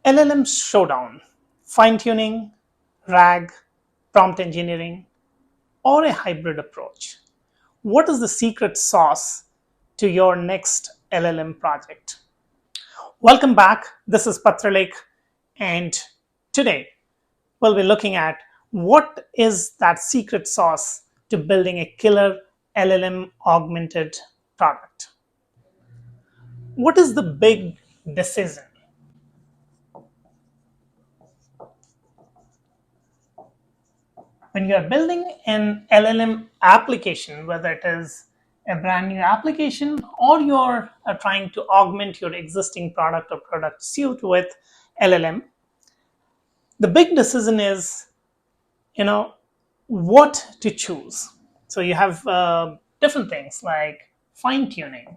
LLM Showdown, fine-tuning, RAG, prompt engineering, or a hybrid approach. What is the secret sauce to your next LLM project? Welcome back. This is Patralik, and today we'll be looking at what is that secret sauce to building a killer LLM augmented product. What is the big decision when you're building an LLM application, whether it is a brand new application or you're trying to augment your existing product or product suite with LLM? The big decision is, you know, what to choose. So you have different things like fine tuning,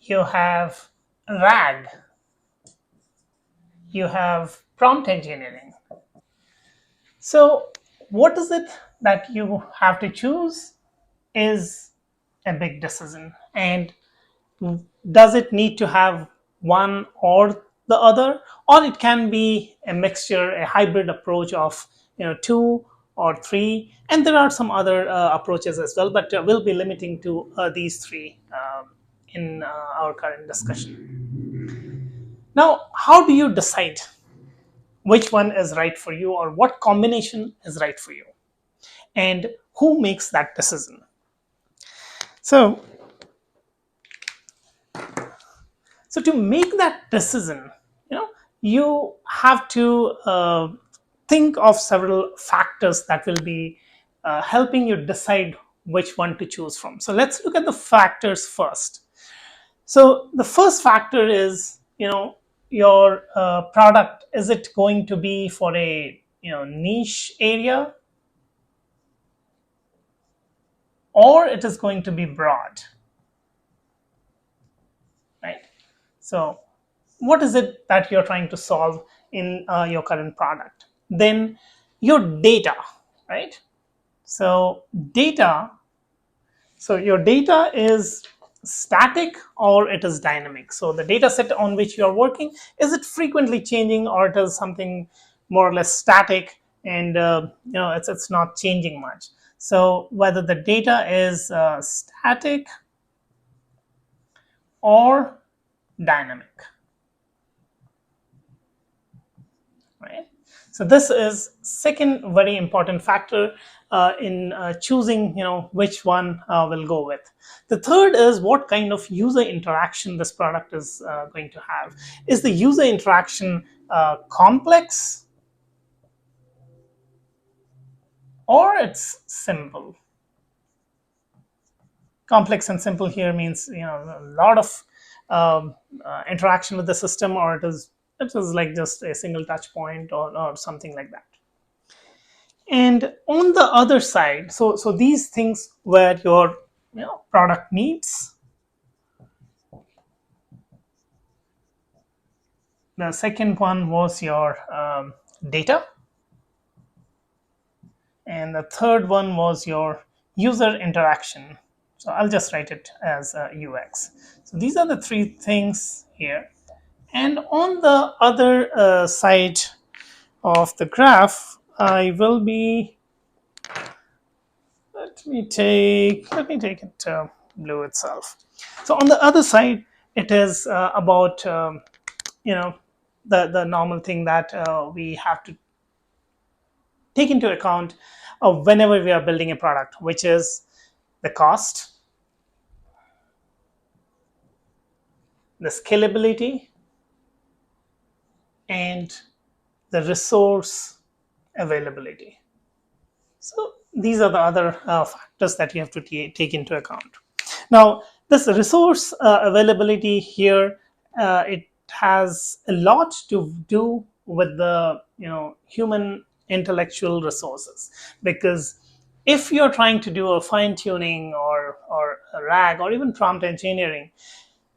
you have RAG, you have prompt engineering. So, what is it that you have to choose is a big decision. And does it need to have one or the other, or it can be a mixture, a hybrid approach of two or three, and there are some other approaches as well, but we'll be limiting to these three in our current discussion. Now, how do you decide which one is right for you or what combination is right for you, and who makes that decision? So to make that decision, you have to think of several factors that will be helping you decide which one to choose from. So let's look at the factors first. So the first factor is, your product, is it going to be for a niche area, or it is going to be broad, right? So what is it that you're trying to solve in your current product? Then your data, right? So your data is static or it is dynamic. So the data set on which you're working, is it frequently changing, or it is something more or less static, and it's not changing much? So whether the data is static or dynamic, right? So this is second very important factor in choosing, which one will go with. The third is what kind of user interaction this product is going to have. Is the user interaction complex, or it's simple? Complex and simple here means a lot of interaction with the system, or it is like just a single touch point, or something like that. And on the other side, so these things were your product needs. The second one was your data, and the third one was your user interaction. So I'll just write it as UX. So these are the three things here. And on the other side of the graph, I will be, let me take it blue itself. So on the other side, it is about the normal thing that we have to take into account whenever we are building a product, which is the cost, the scalability, and the resource availability. So these are the other factors that you have to take into account. Now, this resource availability here, it has a lot to do with the human intellectual resources, because if you're trying to do a fine tuning or a RAG or even prompt engineering,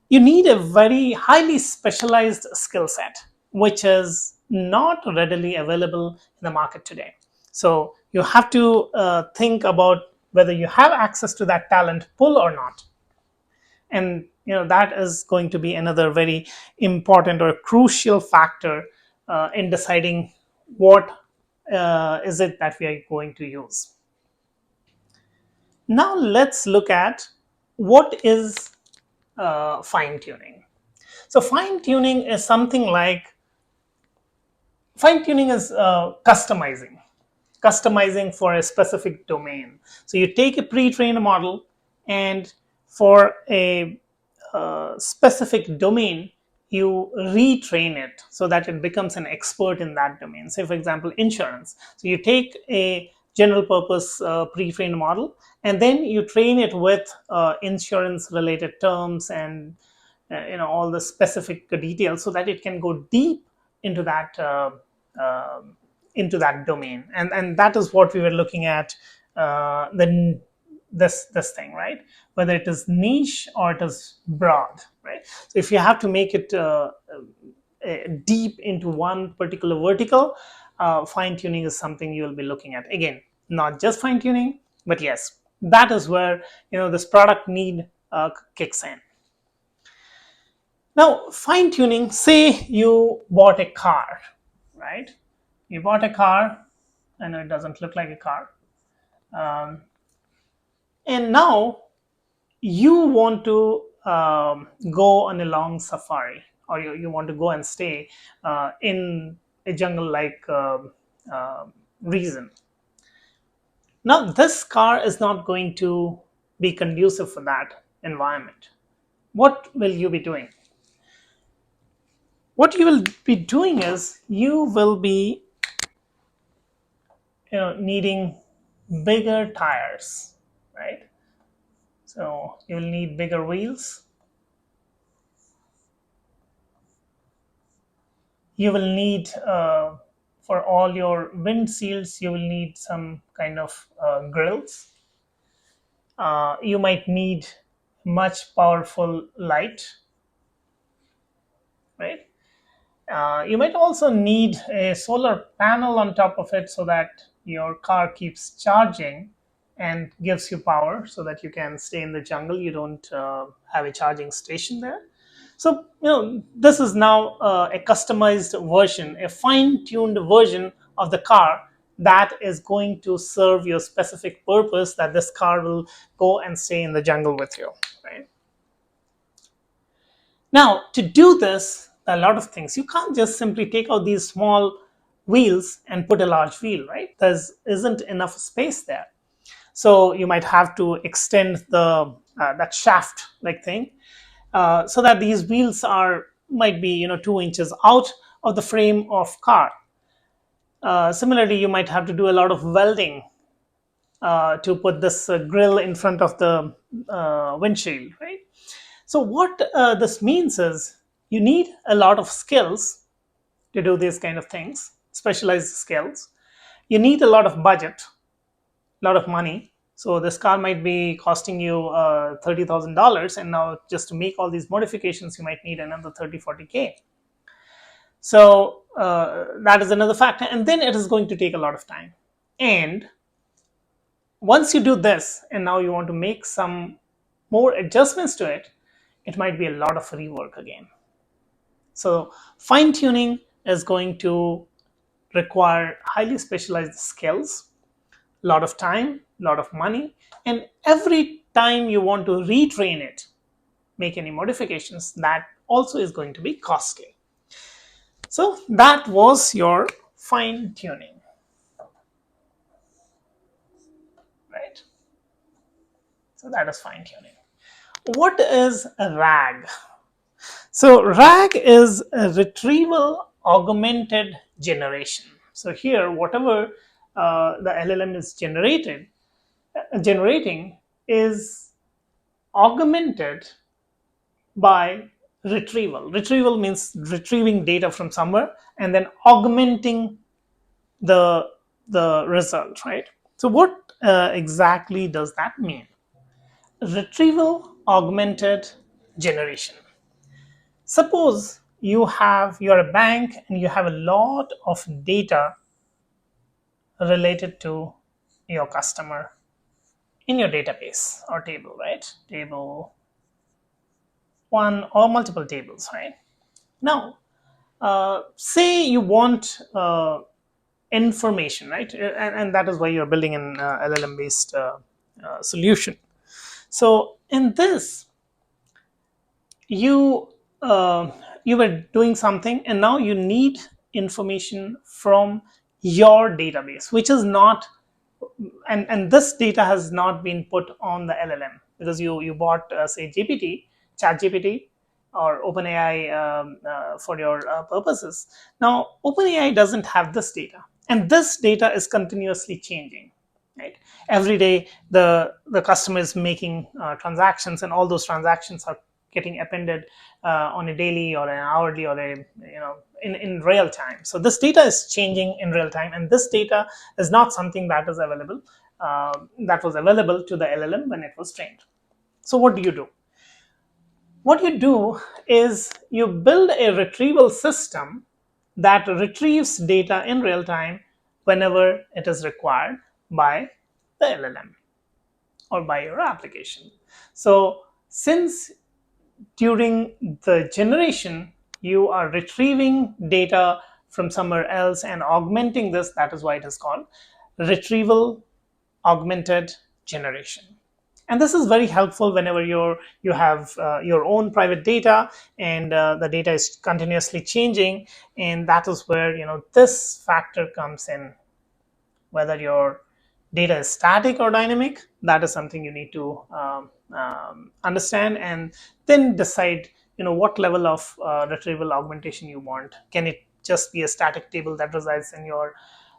you need a very highly specialized skill set, which is not readily available in the market today. So you have to think about whether you have access to that talent pool or not. And that is going to be another very important or crucial factor in deciding what is it that we are going to use. Now let's look at what is fine tuning. So fine tuning is customizing for a specific domain. So you take a pre-trained model, and for a specific domain, you retrain it so that it becomes an expert in that domain. Say, for example, insurance. So you take a general purpose pre-trained model, and then you train it with insurance related terms and all the specific details, so that it can go deep into that uh, domain. And that is what we were looking at, the this thing, right? Whether it is niche or it is broad, right? So if you have to make it deep into one particular vertical, fine tuning is something you will be looking at. Again, not just fine tuning, but yes, that is where this product need kicks in. Now, fine tuning, say you bought a car, right? You bought a car. I know it doesn't look like a car. And now you want to go on a long safari, or you want to go and stay in a jungle like region. Now, this car is not going to be conducive for that environment. What will you be doing? What you will be doing is you will be needing bigger tires, right? So you will need bigger wheels. You will need for all your windshields, you will need some kind of grills. You might need much powerful light, right? You might also need a solar panel on top of it, so that your car keeps charging and gives you power, so that you can stay in the jungle. You don't have a charging station there. So this is now a customized version, a fine-tuned version of the car that is going to serve your specific purpose, that this car will go and stay in the jungle with you, right? Now, to do this, a lot of things. You can't just simply take out these small wheels and put a large wheel, right? There isn't enough space there. So you might have to extend the that shaft like thing, so that these wheels are might be 2 inches out of the frame of car. Similarly, you might have to do a lot of welding to put this grill in front of the windshield, right? So what this means is you need a lot of skills to do these kind of things, specialized skills. You need a lot of budget, a lot of money. So this car might be costing you $30,000, and now just to make all these modifications, you might need another 30-40K. So that is another factor, and then it is going to take a lot of time. And once you do this, and now you want to make some more adjustments to it, it might be a lot of rework again. So fine tuning is going to require highly specialized skills, a lot of time, a lot of money, and every time you want to retrain it, make any modifications, that also is going to be costly. So that was your fine tuning, right? So that is fine tuning. What is a RAG? So RAG is a retrieval augmented generation. So here, whatever the LLM is generating is augmented by retrieval. Retrieval means retrieving data from somewhere and then augmenting the result, right? So what exactly does that mean? Retrieval augmented generation. Suppose you're a bank and you have a lot of data related to your customer in your database or table, right? Table. one or multiple tables, right? Now, say you want information, right? And that is why you're building an LLM based solution. So in this, you you were doing something, and now you need information from your database, which is not, and this data has not been put on the LLM, because you bought say GPT, chat GPT, or OpenAI for your purposes. Now OpenAI doesn't have this data, and this data is continuously changing, right? Every day the customer is making transactions, and all those transactions are getting appended on a daily or an hourly or a, in real time. So this data is changing in real time, and this data is not something that is available, that was available to the LLM when it was trained. So what do you do? What you do is you build a retrieval system that retrieves data in real time whenever it is required by the LLM or by your application. So since during the generation you are retrieving data from somewhere else and augmenting this, that is why it is called retrieval augmented generation. And this is very helpful whenever you have your own private data, and the data is continuously changing, and that is where this factor comes in. Whether your data is static or dynamic, that is something you need to understand, and then decide what level of retrieval augmentation you want. Can it just be a static table that resides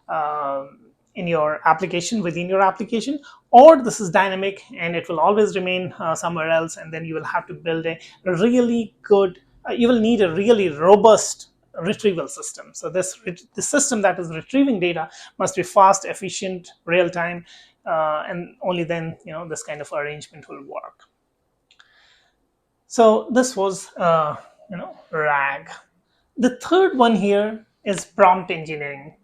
um in your application, within your application, or this is dynamic and it will always remain somewhere else, and then you will have to build a really good, you will need a really robust retrieval system. So the system that is retrieving data must be fast, efficient, real time, and only then this kind of arrangement will work. So this was RAG. The third one here is prompt engineering.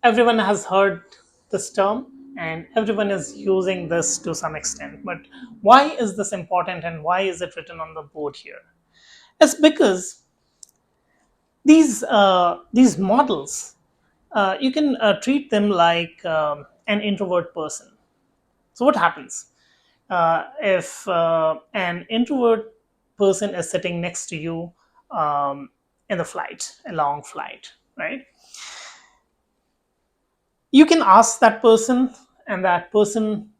Everyone has heard this term, and everyone is using this to some extent. But why is this important, and why is it written on the board here? It's because these models, you can treat them like an introvert person. So what happens if an introvert person is sitting next to you in the flight, a long flight, right? You can ask that person, and that person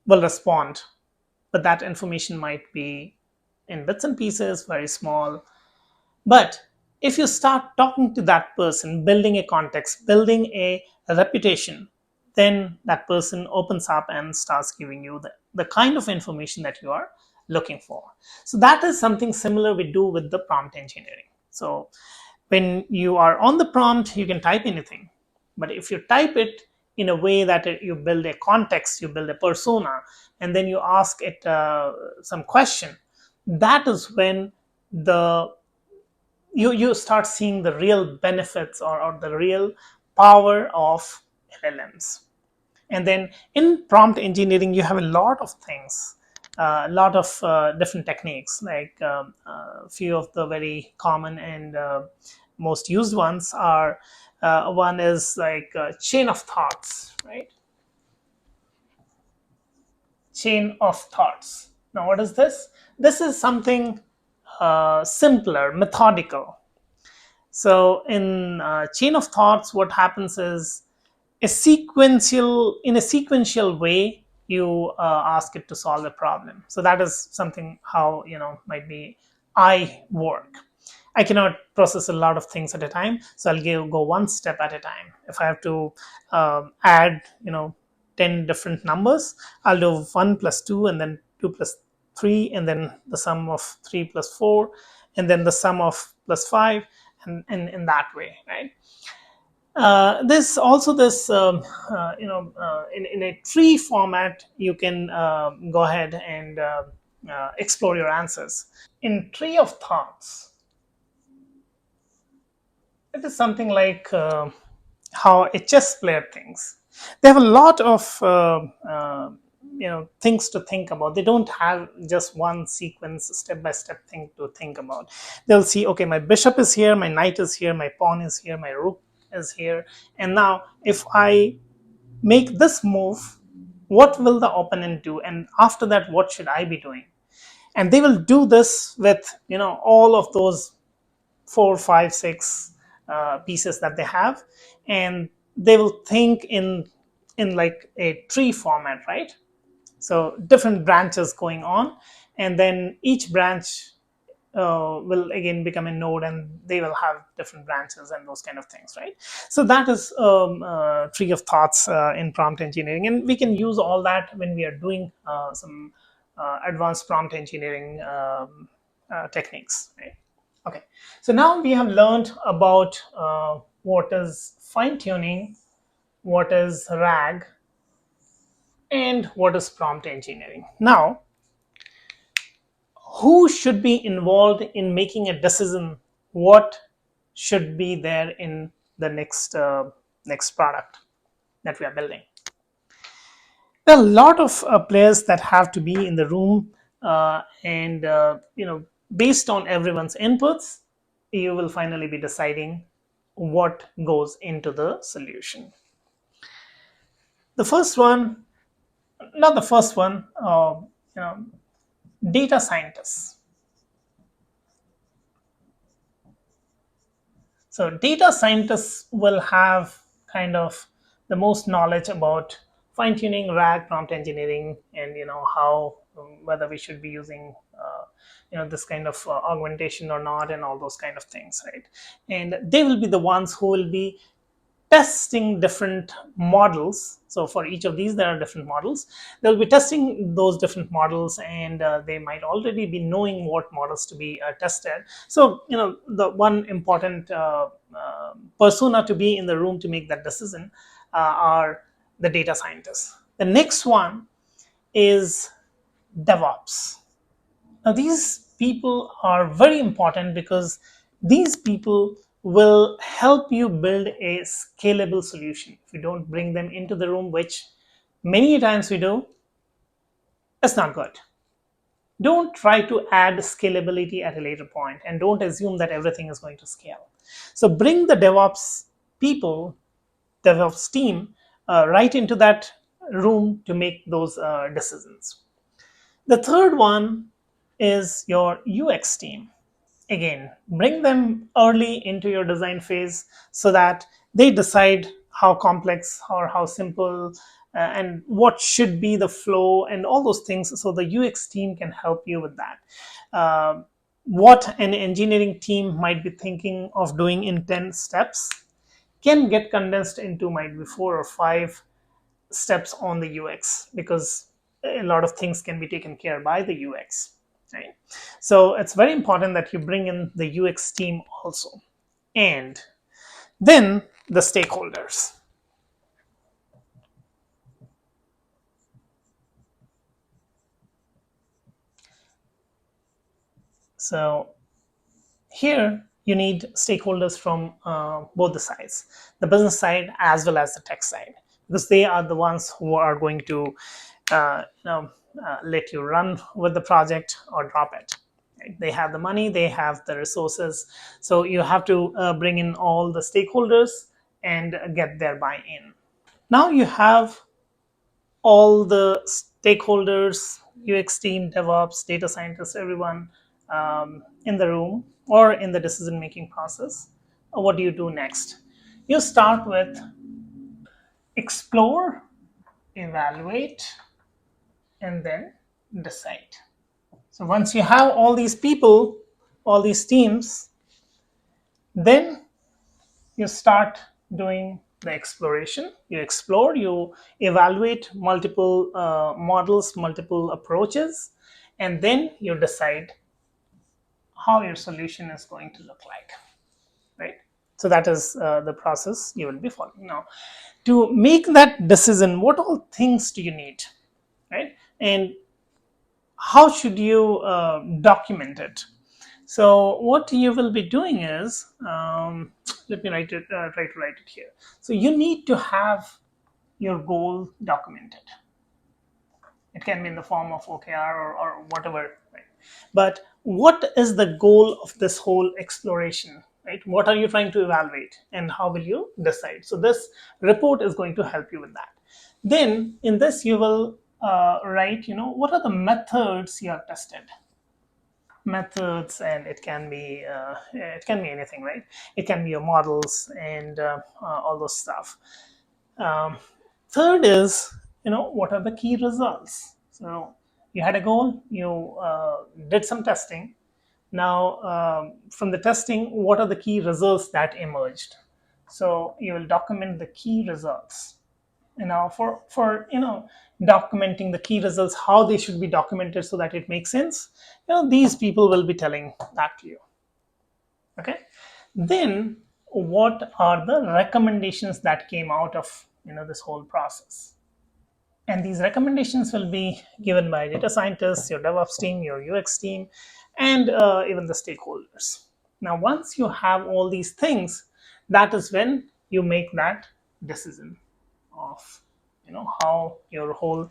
will respond, but that information might be in bits and pieces, very small. But if you start talking to that person, building a context, building a reputation, then that person opens up and starts giving you the kind of information that you are looking for. So that is something similar we do with the prompt engineering. So when you are on the prompt, you can type anything. But if you type it in a way that you build a context, you build a persona, and then you ask it some question, that is when the you start seeing the real benefits, or the real power of LLMs. And then in prompt engineering, you have a lot of things, a lot of different techniques, like a few of the very common and most used ones are, one is like chain of thoughts, right? Chain of thoughts. Now what is this? This is something simpler, methodical. So in chain of thoughts, what happens is in a sequential way, you ask it to solve a problem. So that is something how might be I work. I cannot process a lot of things at a time, so go one step at a time. If I have to add 10 different numbers, I'll do 1 plus 2, and then 2 plus 3, and then the sum of 3 plus 4, and then the sum of plus 5, and in that way, right? There's also this, in a tree format, you can go ahead and explore your answers. In tree of thoughts, it is something like how a chess player thinks. They have a lot of things to think about. They don't have just one sequence, step by step thing to think about. They'll see, okay, my bishop is here, my knight is here, my pawn is here, my rook is here, and now if I make this move, what will the opponent do, and after that what should I be doing? And they will do this with all of those four, five, six pieces that they have, and they will think in like a tree format, right? So different branches going on, and then each branch will again become a node, and they will have different branches and those kind of things, right? So that is tree of thoughts in prompt engineering, and we can use all that when we are doing some advanced prompt engineering techniques, right? Okay, so now we have learned about what is fine tuning, what is RAG, and what is prompt engineering. Now, who should be involved in making a decision what should be there in the next product that we are building? There are a lot of players that have to be in the room, and based on everyone's inputs, you will finally be deciding what goes into the solution. The first one, not the first one, you know, data scientists. So data scientists will have kind of the most knowledge about fine tuning, RAG, prompt engineering, and how whether we should be using this kind of augmentation or not, and all those kind of things, right? And they will be the ones who will be testing different models. So for each of these, there are different models. They'll be testing those different models, and they might already be knowing what models to be tested. So the one important persona to be in the room to make that decision are the data scientists. The next one is DevOps. Now, these people are very important because these people will help you build a scalable solution. If you don't bring them into the room, which many times we do, it's not good. Don't try to add scalability at a later point, and don't assume that everything is going to scale. So bring the DevOps people, DevOps team, right into that room to make those decisions. The third one is your UX team. Again, bring them early into your design phase so that they decide how complex or how simple, and what should be the flow and all those things, so the UX team can help you with that. What an engineering team might be thinking of doing in 10 steps can get condensed into might be 4 or 5 steps on the UX, because a lot of things can be taken care by the UX, right? So it's very important that you bring in the UX team also. And then the stakeholders. So here you need stakeholders from both the sides, the business side as well as the tech side, because they are the ones who are going to let you run with the project or drop it. Right? They have the money, they have the resources, so you have to bring in all the stakeholders and get their buy-in. Now you have all the stakeholders, UX team, DevOps, data scientists, everyone in the room or in the decision making process. What do you do next? You start with explore, evaluate, and then decide. So once you have all these people, all these teams, then you start doing the exploration. You explore, you evaluate multiple models, multiple approaches, and then you decide how your solution is going to look like, right? So that is the process you will be following. Now, to make that decision, what all things do you need, right? And how should you document it? So what you will be doing is, let me try to write it here. So you need to have your goal documented. It can be in the form of OKR or whatever. Right? But what is the goal of this whole exploration? Right? What are you trying to evaluate, and how will you decide? So this report is going to help you with that. Then in this you will write, what are the methods you have tested. Methods, and it can be anything, right? It can be your models and all those stuff. um, Third is, what are the key results. So you had a goal, you did some testing. Now, from the testing, what are the key results that emerged? So you will document the key results. For documenting the key results, how they should be documented so that it makes sense. These people will be telling that to you. Okay. Then what are the recommendations that came out of this whole process? And these recommendations will be given by data scientists, your DevOps team, your UX team, and even the stakeholders. Now, once you have all these things, that is when you make that decision of how your whole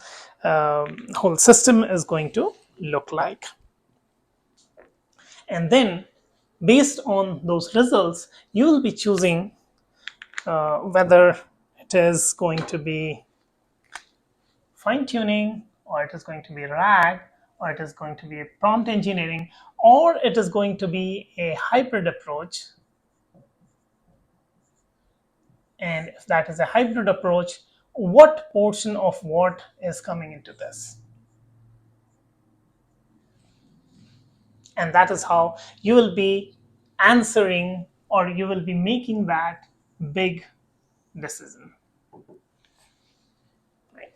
system is going to look like. And then based on those results, you will be choosing whether it is going to be fine tuning, or it is going to be RAG, or it is going to be a prompt engineering, or it is going to be a hybrid approach. And if that is a hybrid approach, what portion of what is coming into this? And that is how you will be answering, or you will be making that big decision. Right?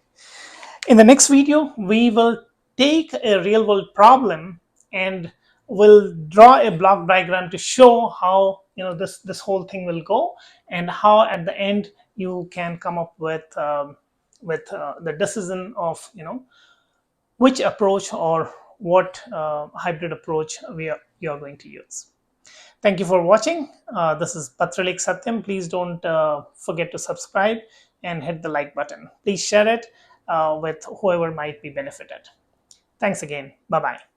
In the next video, we will take a real world problem and will draw a block diagram to show how this whole thing will go, and how at the end you can come up with the decision of which approach or what hybrid approach you are going to use. Thank you for watching. This is Patralik Satyam. Please don't forget to subscribe and hit the like button. Please share it with whoever might be benefited. Thanks again. Bye bye.